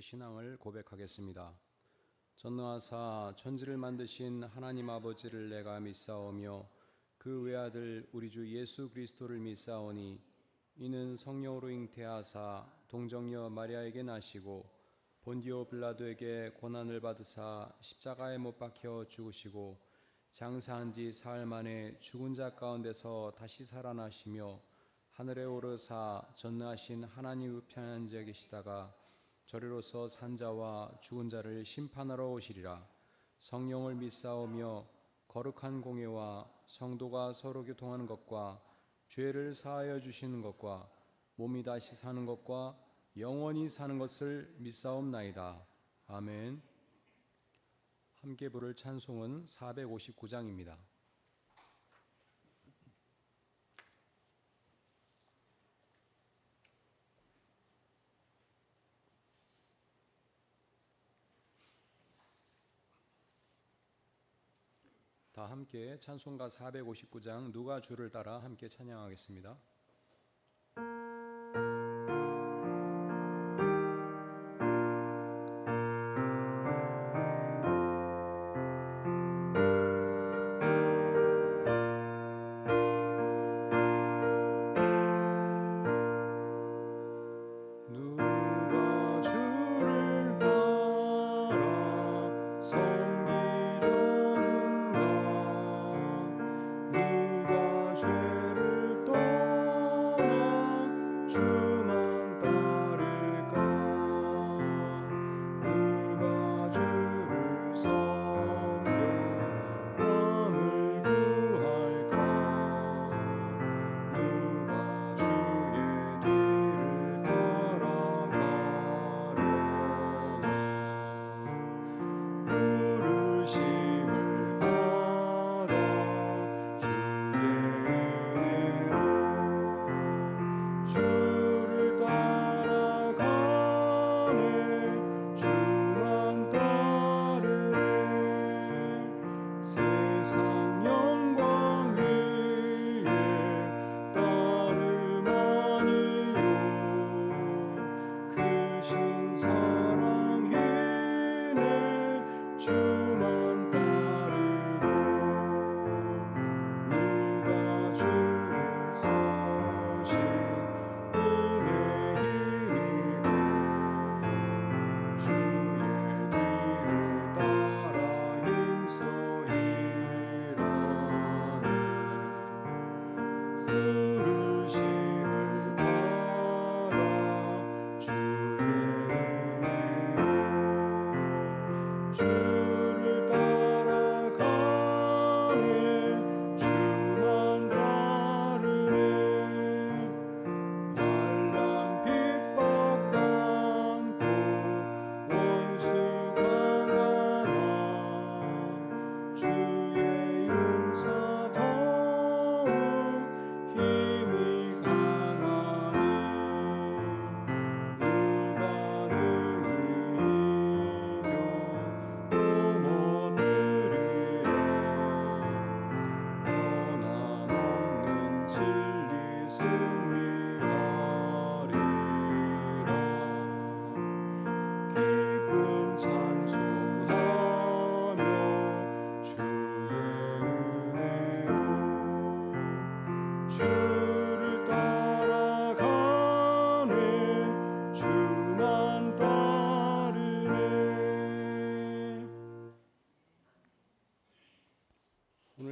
신앙을 고백하겠습니다. 전능하사 천지를 만드신 하나님 아버지를 내가 믿사오며 그 외아들 우리 주 예수 그리스도를 믿사오니 이는 성령으로 잉태하사 동정녀 마리아에게 나시고 본디오 빌라도에게 고난을 받으사 십자가에 못 박혀 죽으시고 장사한 지 사흘 만에 죽은 자 가운데서 다시 살아나시며 하늘에 오르사 전능하신 하나님 우편에 앉아 계시다가 저리로서 산자와 죽은 자를 심판하러 오시리라. 성령을 믿사오며 거룩한 공예와 성도가 서로 교통하는 것과 죄를 사하여 주시는 것과 몸이 다시 사는 것과 영원히 사는 것을 믿사옵나이다. 아멘. 함께 부를 찬송은 459장입니다. 다 함께 찬송가 459장 누가 주를 따라 함께 찬양하겠습니다.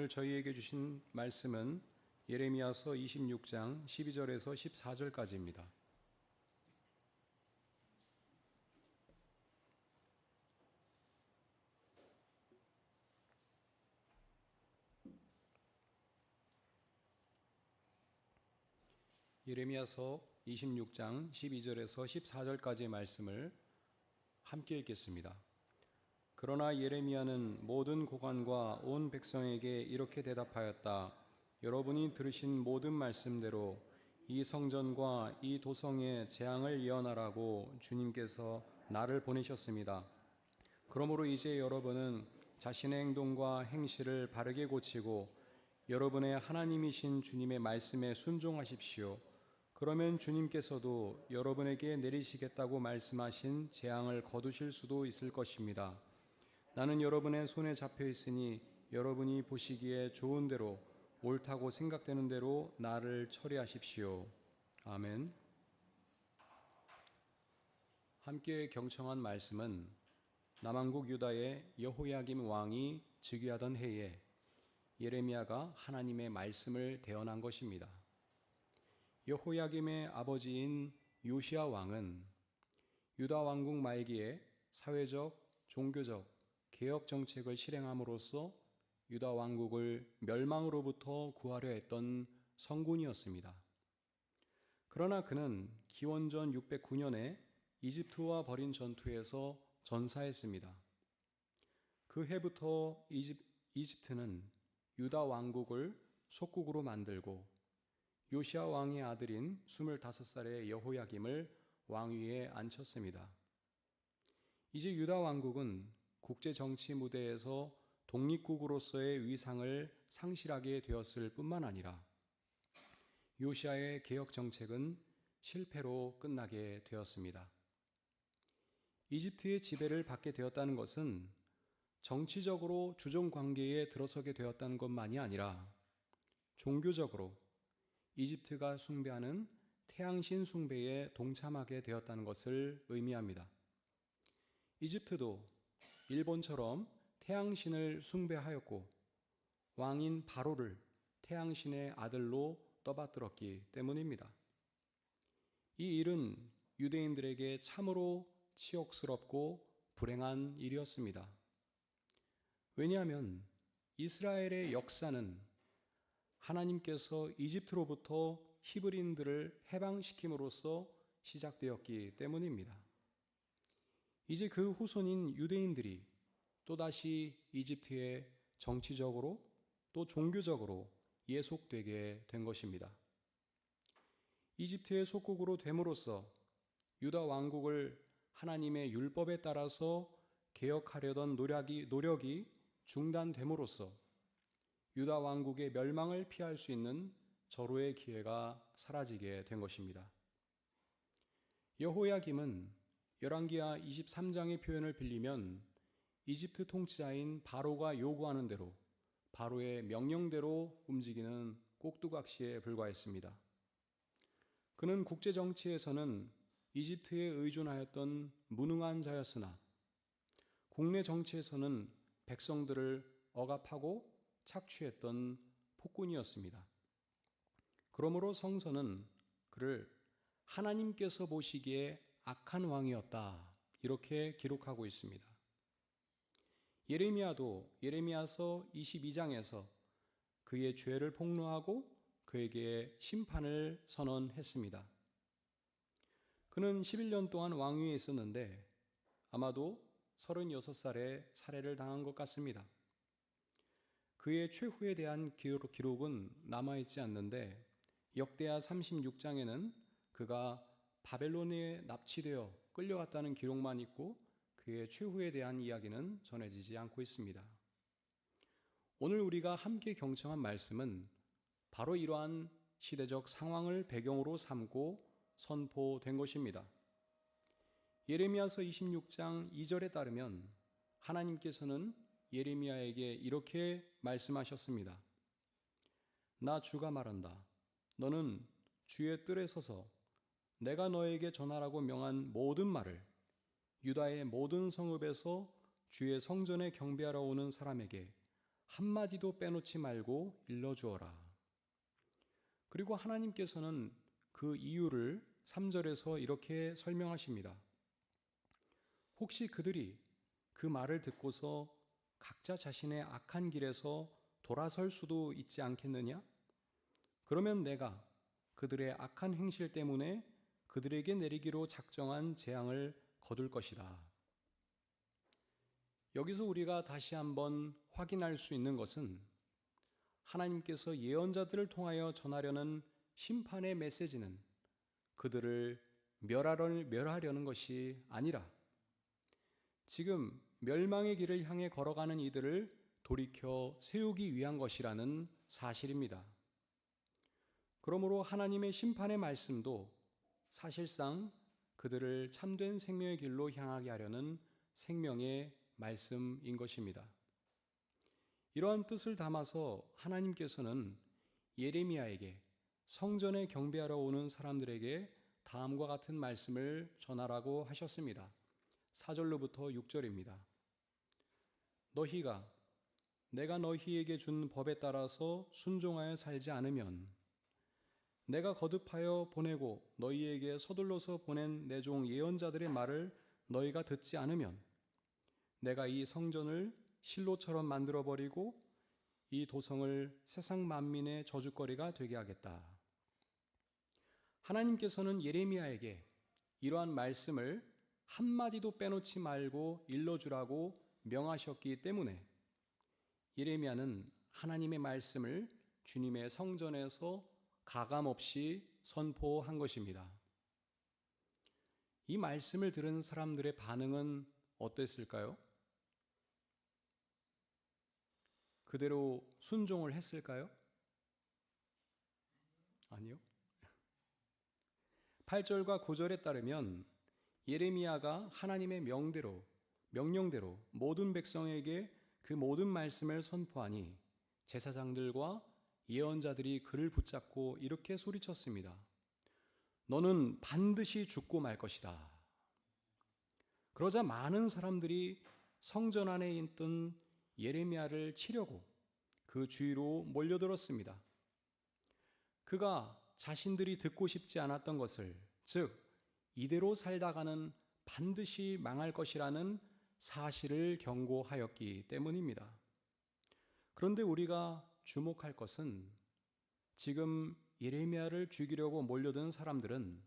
오늘 저희에게 주신 말씀은 예레미야서 26장 12절에서 14절까지입니다. 예레미야서 26장 12절에서 14절까지의 말씀을 함께 읽겠습니다. 그러나 예레미야는 모든 고관과 온 백성에게 이렇게 대답하였다. 여러분이 들으신 모든 말씀대로 이 성전과 이 도성의 재앙을 예언하라고 주님께서 나를 보내셨습니다. 그러므로 이제 여러분은 자신의 행동과 행실을 바르게 고치고 여러분의 하나님이신 주님의 말씀에 순종하십시오. 그러면 주님께서도 여러분에게 내리시겠다고 말씀하신 재앙을 거두실 수도 있을 것입니다. 나는 여러분의 손에 잡혀 있으니 여러분이 보시기에 좋은 대로 옳다고 생각되는 대로 나를 처리하십시오. 아멘. 함께 경청한 말씀은 남왕국 유다의 여호야김 왕이 즉위하던 해에 예레미야가 하나님의 말씀을 대언한 것입니다. 여호야김의 아버지인 요시야 왕은 유다 왕국 말기에 사회적, 종교적 개혁 정책을 실행함으로써 유다 왕국을 멸망으로부터 구하려 했던 성군이었습니다. 그러나 그는 기원전 609년에 이집트와 벌인 전투에서 전사했습니다. 그 해부터 이집트는 유다 왕국을 속국으로 만들고 요시야 왕의 아들인 25살의 여호야김을 왕위에 앉혔습니다. 이제 유다 왕국은 국제 정치 무대에서 독립국으로서의 위상을 상실하게 되었을 뿐만 아니라 요시야의 개혁 정책은 실패로 끝나게 되었습니다. 이집트의 지배를 받게 되었다는 것은 정치적으로 주종 관계에 들어서게 되었다는 것만이 아니라 종교적으로 이집트가 숭배하는 태양신 숭배에 동참하게 되었다는 것을 의미합니다. 이집트도 일본처럼 태양신을 숭배하였고 왕인 바로를 태양신의 아들로 떠받들었기 때문입니다. 이 일은 유대인들에게 참으로 치욕스럽고 불행한 일이었습니다. 왜냐하면 이스라엘의 역사는 하나님께서 이집트로부터 히브리인들을 해방시킴으로써 시작되었기 때문입니다. 이제 그 후손인 유대인들이 또다시 이집트에 정치적으로 또 종교적으로 예속되게 된 것입니다. 이집트의 속국으로 됨으로써 유다 왕국을 하나님의 율법에 따라서 개혁하려던 노력이 중단됨으로써 유다 왕국의 멸망을 피할 수 있는 절호의 기회가 사라지게 된 것입니다. 여호야김은 열왕기하 23장의 표현을 빌리면 이집트 통치자인 바로가 요구하는 대로 바로의 명령대로 움직이는 꼭두각시에 불과했습니다. 그는 국제 정치에서는 이집트에 의존하였던 무능한 자였으나 국내 정치에서는 백성들을 억압하고 착취했던 폭군이었습니다. 그러므로 성서는 그를 하나님께서 보시기에 악한 왕이었다 이렇게 기록하고 있습니다. 예레미야도 예레미야서 22장에서 그의 죄를 폭로하고 그에게 심판을 선언했습니다. 그는 11년 동안 왕위에 있었는데 아마도 36살에 살해를 당한 것 같습니다. 그의 최후에 대한 기록은 남아있지 않는데 역대하 36장에는 그가 바벨론에 납치되어 끌려갔다는 기록만 있고 그의 최후에 대한 이야기는 전해지지 않고 있습니다. 오늘 우리가 함께 경청한 말씀은 바로 이러한 시대적 상황을 배경으로 삼고 선포된 것입니다. 예레미야서 26장 2절에 따르면 하나님께서는 예레미야에게 이렇게 말씀하셨습니다. 나 주가 말한다. 너는 주의 뜰에 서서 내가 너에게 전하라고 명한 모든 말을 유다의 모든 성읍에서 주의 성전에 경배하러 오는 사람에게 한마디도 빼놓지 말고 일러주어라. 그리고 하나님께서는 그 이유를 3절에서 이렇게 설명하십니다. 혹시 그들이 그 말을 듣고서 각자 자신의 악한 길에서 돌아설 수도 있지 않겠느냐? 그러면 내가 그들의 악한 행실 때문에 그들에게 내리기로 작정한 재앙을 거둘 것이다. 여기서 우리가 다시 한번 확인할 수 있는 것은 하나님께서 예언자들을 통하여 전하려는 심판의 메시지는 그들을 멸하려는 것이 아니라 지금 멸망의 길을 향해 걸어가는 이들을 돌이켜 세우기 위한 것이라는 사실입니다. 그러므로 하나님의 심판의 말씀도 사실상 그들을 참된 생명의 길로 향하게 하려는 생명의 말씀인 것입니다. 이러한 뜻을 담아서 하나님께서는 예레미야에게 성전에 경배하러 오는 사람들에게 다음과 같은 말씀을 전하라고 하셨습니다. 4절로부터 6절입니다. 너희가 내가 너희에게 준 법에 따라서 순종하여 살지 않으면, 내가 거듭하여 보내고 너희에게 서둘러서 보낸 내 종 예언자들의 말을 너희가 듣지 않으면, 내가 이 성전을 실로처럼 만들어버리고 이 도성을 세상 만민의 저주거리가 되게 하겠다. 하나님께서는 예레미야에게 이러한 말씀을 한마디도 빼놓지 말고 일러주라고 명하셨기 때문에 예레미야는 하나님의 말씀을 주님의 성전에서 가감없이 선포한 것입니다. 이 말씀을 들은 사람들의 반응은 어땠을까요? 그대로 순종을 했을까요? 아니요. 8절과 9절에 따르면 예레미야가 하나님의 명령대로 모든 백성에게 그 모든 말씀을 선포하니 제사장들과 예언자들이 그를 붙잡고 이렇게 소리쳤습니다. 너는 반드시 죽고 말 것이다. 그러자 많은 사람들이 성전 안에 있던 예레미야를 치려고 그 주위로 몰려들었습니다. 그가 자신들이 듣고 싶지 않았던 것을, 즉 이대로 살다가는 반드시 망할 것이라는 사실을 경고하였기 때문입니다. 그런데 우리가 주목할 것은 지금 예레미야를 죽이려고 몰려든 사람들은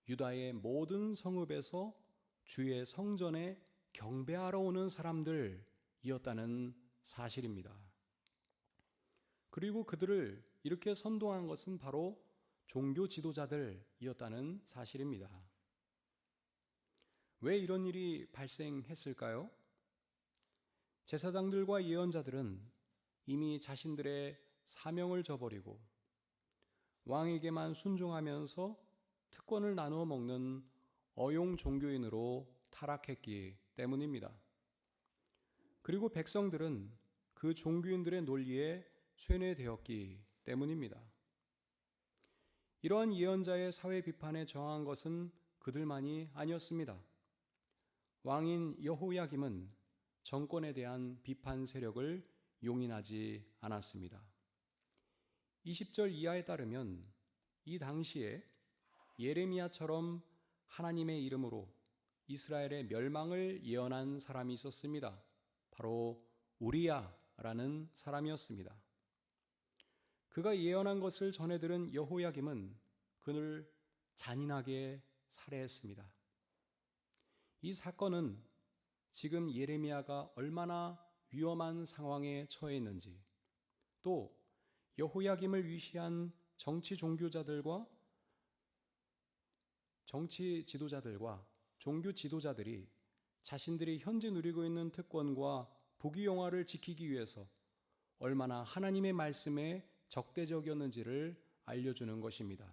유다의 모든 성읍에서 주의 성전에 경배하러 오는 사람들이었다는 사실입니다. 그리고 그들을 이렇게 선동한 것은 바로 종교 지도자들이었다는 사실입니다. 왜 이런 일이 발생했을까요? 제사장들과 예언자들은 이미 자신들의 사명을 저버리고 왕에게만 순종하면서 특권을 나누어 먹는 어용 종교인으로 타락했기 때문입니다. 그리고 백성들은 그 종교인들의 논리에 쇠뇌되었기 때문입니다. 이러한 예언자의 사회 비판에 저항한 것은 그들만이 아니었습니다. 왕인 여호야김은 정권에 대한 비판 세력을 용인하지 않았습니다. 20절 이하에 따르면 이 당시에 예레미야처럼 하나님의 이름으로 이스라엘의 멸망을 예언한 사람이 있었습니다. 바로 우리야라는 사람이었습니다. 그가 예언한 것을 전해들은 여호야김은 그를 잔인하게 살해했습니다. 이 사건은 지금 예레미야가 얼마나 위험한 상황에 처해 있는지, 또 여호야김을 위시한 정치 지도자들과 종교 지도자들이 자신들이 현재 누리고 있는 특권과 부귀영화를 지키기 위해서 얼마나 하나님의 말씀에 적대적이었는지를 알려주는 것입니다.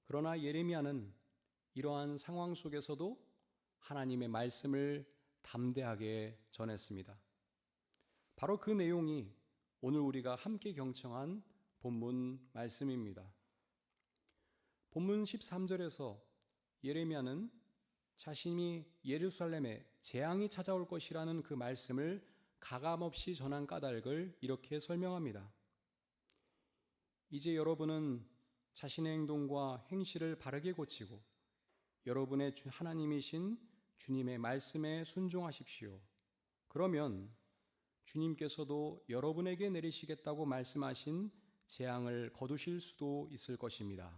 그러나 예레미야는 이러한 상황 속에서도 하나님의 말씀을 담대하게 전했습니다. 바로 그 내용이 오늘 우리가 함께 경청한 본문 말씀입니다. 본문 13절에서 예레미야는 자신이 예루살렘에 재앙이 찾아올 것이라는 그 말씀을 가감없이 전한 까닭을 이렇게 설명합니다. 이제 여러분은 자신의 행동과 행실을 바르게 고치고 여러분의 하나님이신 주님의 말씀에 순종하십시오. 그러면 주님께서도 여러분에게 내리시겠다고 말씀하신 재앙을 거두실 수도 있을 것입니다.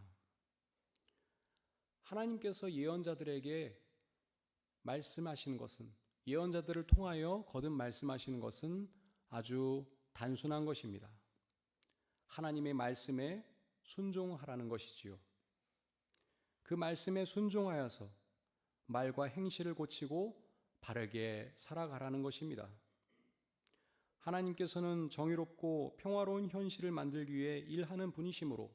하나님께서 예언자들에게 말씀하시는 것은, 예언자들을 통하여 거듭 말씀하시는 것은 아주 단순한 것입니다. 하나님의 말씀에 순종하라는 것이지요. 그 말씀에 순종하여서 말과 행실을 고치고 바르게 살아가라는 것입니다. 하나님께서는 정의롭고 평화로운 현실을 만들기 위해 일하는 분이시므로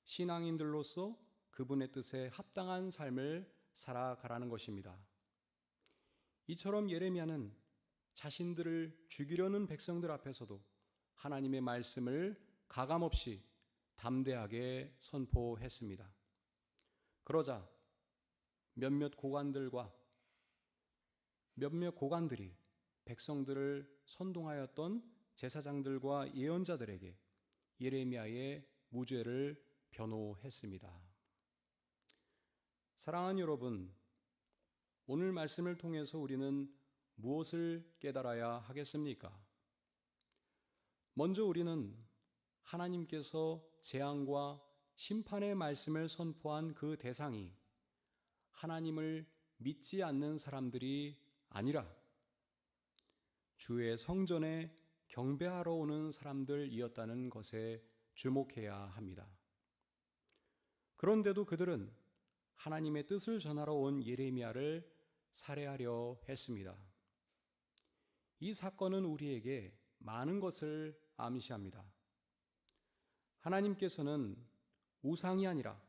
신앙인들로서 그분의 뜻에 합당한 삶을 살아가라는 것입니다. 이처럼 예레미야는 자신들을 죽이려는 백성들 앞에서도 하나님의 말씀을 가감없이 담대하게 선포했습니다. 그러자 몇몇 고관들이 백성들을 선동하였던 제사장들과 예언자들에게 예레미야의 무죄를 변호했습니다. 사랑하는 여러분, 오늘 말씀을 통해서 우리는 무엇을 깨달아야 하겠습니까? 먼저 우리는 하나님께서 재앙과 심판의 말씀을 선포한 그 대상이 하나님을 믿지 않는 사람들이 아니라 주의 성전에 경배하러 오는 사람들이었다는 것에 주목해야 합니다. 그런데도 그들은 하나님의 뜻을 전하러 온 예레미야를 살해하려 했습니다. 이 사건은 우리에게 많은 것을 암시합니다. 하나님께서는 우상이 아니라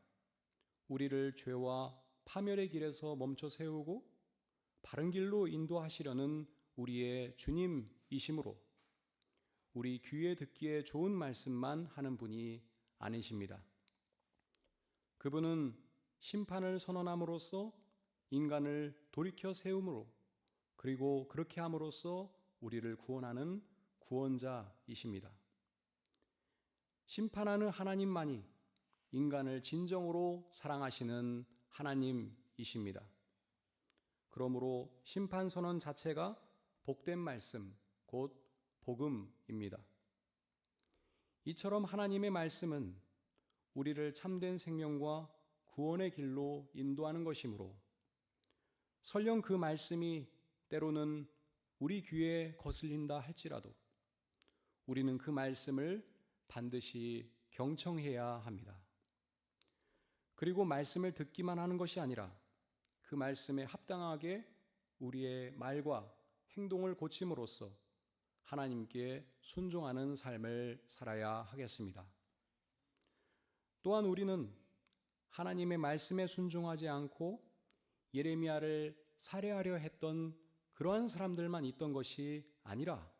우리를 죄와 파멸의 길에서 멈춰 세우고 바른 길로 인도하시려는 우리의 주님이시므로 우리 귀에 듣기에 좋은 말씀만 하는 분이 아니십니다. 그분은 심판을 선언함으로써 인간을 돌이켜 세움으로, 그리고 그렇게 함으로써 우리를 구원하는 구원자이십니다. 심판하는 하나님만이 인간을 진정으로 사랑하시는 하나님이십니다. 그러므로 심판 선언 자체가 복된 말씀, 곧 복음입니다. 이처럼 하나님의 말씀은 우리를 참된 생명과 구원의 길로 인도하는 것이므로 설령 그 말씀이 때로는 우리 귀에 거슬린다 할지라도 우리는 그 말씀을 반드시 경청해야 합니다. 그리고 말씀을 듣기만 하는 것이 아니라 그 말씀에 합당하게 우리의 말과 행동을 고침으로써 하나님께 순종하는 삶을 살아야 하겠습니다. 또한 우리는 하나님의 말씀에 순종하지 않고 예레미야를 살해하려 했던 그러한 사람들만 있던 것이 아니라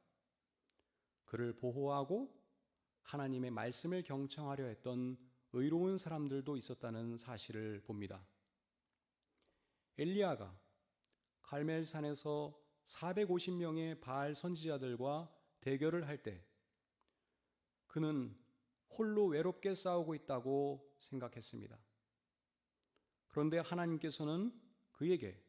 그를 보호하고 하나님의 말씀을 경청하려 했던 의로운 사람들도 있었다는 사실을 봅니다. 엘리야가 갈멜산에서 450명의 바알 선지자들과 대결을 할 때 그는 홀로 외롭게 싸우고 있다고 생각했습니다. 그런데 하나님께서는 그에게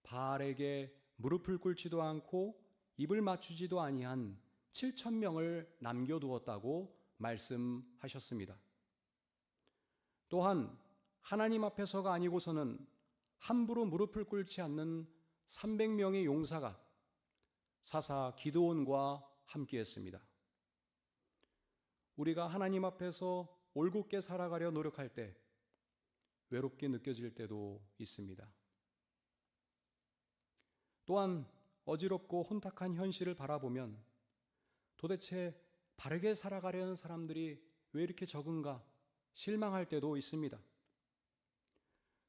바알에게 무릎을 꿇지도 않고 입을 맞추지도 아니한 7,000명을 남겨두었다고 말씀하셨습니다. 또한 하나님 앞에서가 아니고서는 함부로 무릎을 꿇지 않는 300명의 용사가 사사 기드온과 함께했습니다. 우리가 하나님 앞에서 올곧게 살아가려 노력할 때 외롭게 느껴질 때도 있습니다. 또한 어지럽고 혼탁한 현실을 바라보면 도대체 바르게 살아가려는 사람들이 왜 이렇게 적은가 실망할 때도 있습니다.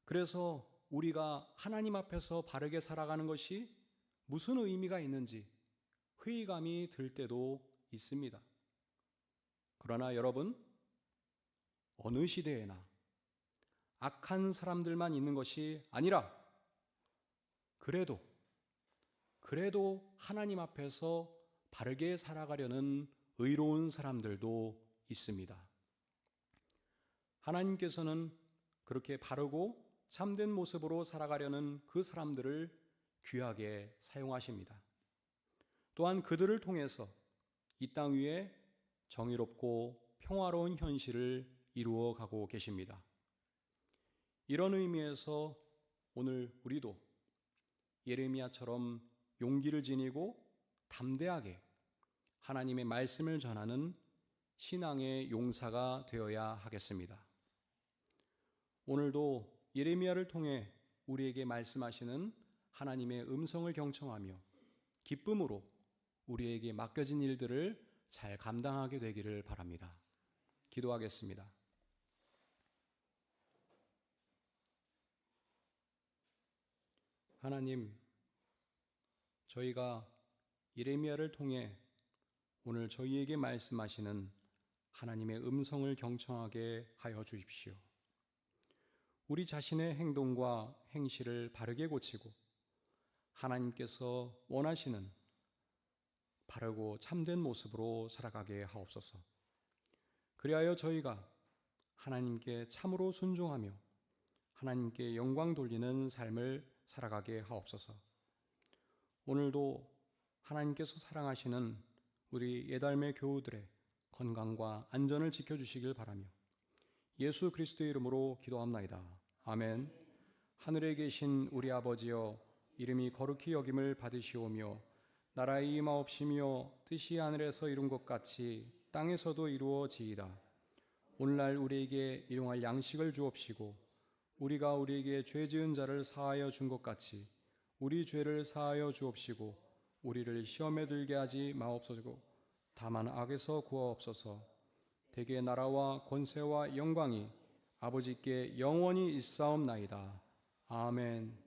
그래서 우리가 하나님 앞에서 바르게 살아가는 것이 무슨 의미가 있는지 회의감이 들 때도 있습니다. 그러나 여러분, 어느 시대에나 악한 사람들만 있는 것이 아니라 그래도 하나님 앞에서 바르게 살아가려는 의로운 사람들도 있습니다. 하나님께서는 그렇게 바르고 참된 모습으로 살아가려는 그 사람들을 귀하게 사용하십니다. 또한 그들을 통해서 이 땅 위에 정의롭고 평화로운 현실을 이루어 가고 계십니다. 이런 의미에서 오늘 우리도 예레미야처럼 용기를 지니고 담대하게 하나님의 말씀을 전하는 신앙의 용사가 되어야 하겠습니다. 오늘도 예레미야를 통해 우리에게 말씀하시는 하나님의 음성을 경청하며 기쁨으로 우리에게 맡겨진 일들을 잘 감당하게 되기를 바랍니다. 기도하겠습니다. 하나님, 저희가 예레미야를 통해 오늘 저희에게 말씀하시는 하나님의 음성을 경청하게 하여 주십시오. 우리 자신의 행동과 행실을 바르게 고치고 하나님께서 원하시는 바르고 참된 모습으로 살아가게 하옵소서. 그리하여 저희가 하나님께 참으로 순종하며 하나님께 영광 돌리는 삶을 살아가게 하옵소서. 오늘도 하나님께서 사랑하시는 우리 예달매 교우들의 건강과 안전을 지켜주시길 바라며 예수 그리스도의 이름으로 기도합나이다. 아멘. 하늘에 계신 우리 아버지여, 이름이 거룩히 여김을 받으시오며 나라의 임하옵시며 뜻이 하늘에서 이룬 것 같이 땅에서도 이루어지이다. 오늘날 우리에게 일용할 양식을 주옵시고 우리가 우리에게 죄 지은 자를 사하여 준 것 같이 우리 죄를 사하여 주옵시고 우리를 시험에 들게 하지 마옵소서. 다만 악에서 구하옵소서. 대개 나라와 권세와 영광이 아버지께 영원히 있사옵나이다. 아멘.